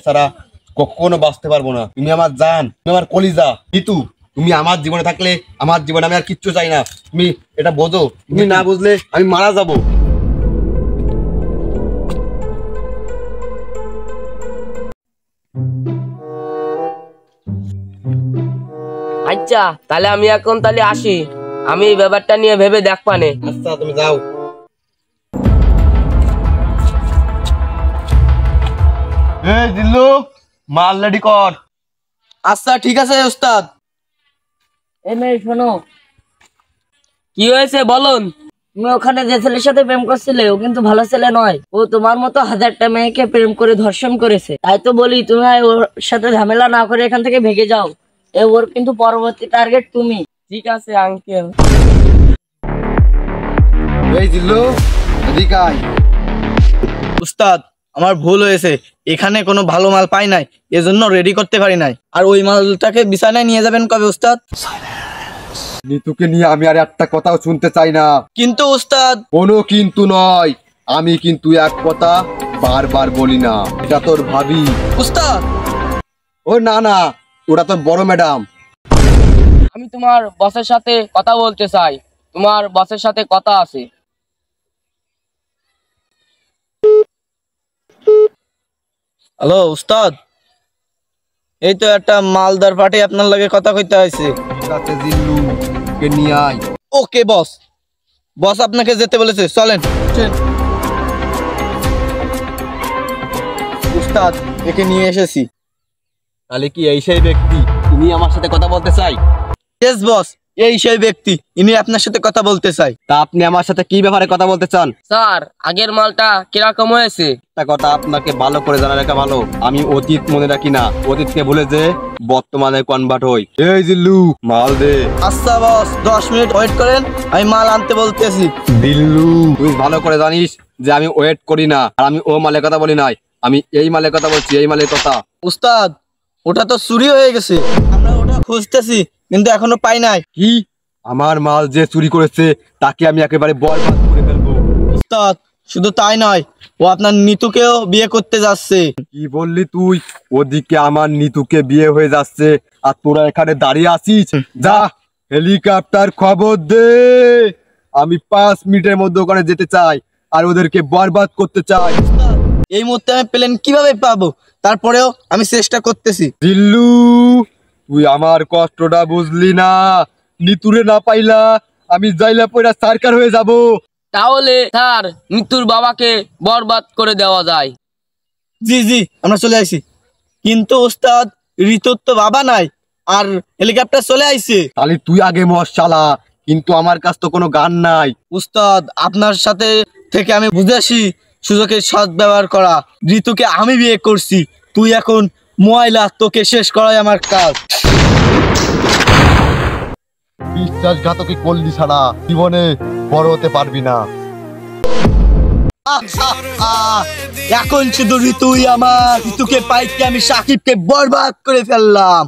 ছাড়া কখনো বাঁচতে পারবো না। তুমি আমার জান, তুমি আমার কলিজা। কিন্তু তুমি আমার জীবনে থাকলে আমার জীবনে আমি আর কিচ্ছু চাই না। তুমি এটা বোঝো, তুমি না বুঝলে আমি মারা যাবো। আচ্ছা তাহলে আমি এখন তাহলে আসি, আমি এই ব্যাপারটা নিয়ে ভেবে দেখবানে। আচ্ছা তুমি যাও। এই দিল্লু, মাল রেডি কর। আচ্ছা ঠিক আছে ওস্তাদ। এই মেয়ে শোনো, কি হয়েছে বলুন। তুমি ওখানে যে ছেলের সাথে প্রেম করছিলে ও কিন্তু ভালো ছেলে নয়। ও তোমার মতো হাজারটা মেয়েকে প্রেম করে ধর্ষণ করেছে। তাই তো বলি তুমি ওর সাথে ঝামেলা না করে এখান থেকে ভেগে যাও। ওর কিন্তু পরবর্তী টার্গেট তুমি। ঠিক আছে আঙ্কেল। এই দিল্লু, এদিকে আয়। উস্তাদ আমার ভুল হয়েছে, এখানে কোনো ভালো মাল পাই নাই, এজন্য রেডি করতে পারি নাই। আর ওই মালটাকে বিছানায় নিয়ে যাবেন কবে উস্তাদ? নিতুকে নিয়ে আমি আর একটা কথাও শুনতে চাই না। কিন্তু উস্তাদ। কোনো কিন্তু নয়, আমি কিন্তু এক কথা বারবার বলি না। এটা তোর ভাবি। উস্তাদ ও না না, ওটা তোর বড় ম্যাডাম। আমি তোমার বসের সাথে কথা বলতে চাই, তোমার বসের সাথে কথা আছে। হ্যালো উস্তাদ, এই তো একটা মালদার পার্টি আপনার লাগে কথা কইতে হয়েছে। ঠিক আছে জিল্লু, ওকে নিয়ে আয়। ওকে বস, বস আপনাকে যেতে বলেছে, চলেন। উস্তাদ একে নিয়ে এসেছি। তাহলে কি এই সেই ব্যক্তি তুমি আমার সাথে কথা বলতে চাই? ইয়েস বস, এই সেই ব্যক্তি, ইনি আপনার সাথে কথা বলতে চাই। তা আপনি আমার সাথে কি ব্যাপারে কথা বলতে চান? স্যার আগের মালটা কিরকম হয়েছে? একটা কথা আপনাকে ভালো করে জানা রাখা ভালো, আমি অতীত মনে রাখি না, অতীতকে ভুলে যে বর্তমানে কনভার্ট হই। এই জিল্লু, মাল দে। আচ্ছা বস, 10 মিনিট ওয়েট করেন, আমি মাল আনতে বলতেছি। দিল্লু, তুই ভালো করে জানিস যে আমি ওয়েট করি না, আর আমি ও মালের কথা বলি নাই, আমি এই মালের কথা বলছি, এই মালের কথা। উস্তাদ ওটা তো চুরি হয়ে গেছে, আমরা ওটা খুঁজতেছি কিন্তু এখনো পাই নাই। কি? আমার মাল যে চুরি করেছে তাকে আমি একেবারে বরবাদ করে ফেলবো। উস্তাদ শুধু তাই নয়, ও আপনার নিতুকেও বিয়ে করতে যাচ্ছে। কি বললি তুই? ওদিকে আমার নিতুকে বিয়ে হয়ে যাচ্ছে আর তোরা এখানে দাঁড়িয়ে আছিস? যা হেলিকপ্টার খবর দে, আমি 5 মিনিটের মধ্যে ওখানে যেতে চাই আর ওদেরকে বরবাদ করতে চাই। উস্তাদ, এই মুহূর্তে আমি প্লেন কিভাবে পাবো? তারপরেও আমি চেষ্টা করতেছি। দিল্লু, তুই আমার কষ্টটা বুঝলি না। নিতুরে না পাইলা আমি যাইলা পয়রা সরকার হয়ে যাব। তাহলে স্যার মৃত্যুর বাবাকে বরবাদ করে দেওয়া যায়। জি জি আমরা চলে আসি। কিন্তু উস্তাদ ঋতুর তো বাবা নাই, আর হেলিকপ্টার চলে আইছে। তাহলে তুই আগে মর শালা, কিন্তু আমার কাছে তো কোনো গান নাই। উস্তাদ আপনার সাথে থেকে আমি বুঝেছি সুযোগের সৎ ব্যবহার করা। ঋতুকে আমি বিয়ে করছি, তুই এখন ময়লা, তোকে শেষ করাই আমার কাজ। বিশ্বাসঘাতকই করলি ছাড়া জীবনে বড় হতে পারবি না। এখন শুধু ঋতুই আমার, ঋতুকে পাইতে আমি সাকিবকে বরবাদ করে ফেললাম।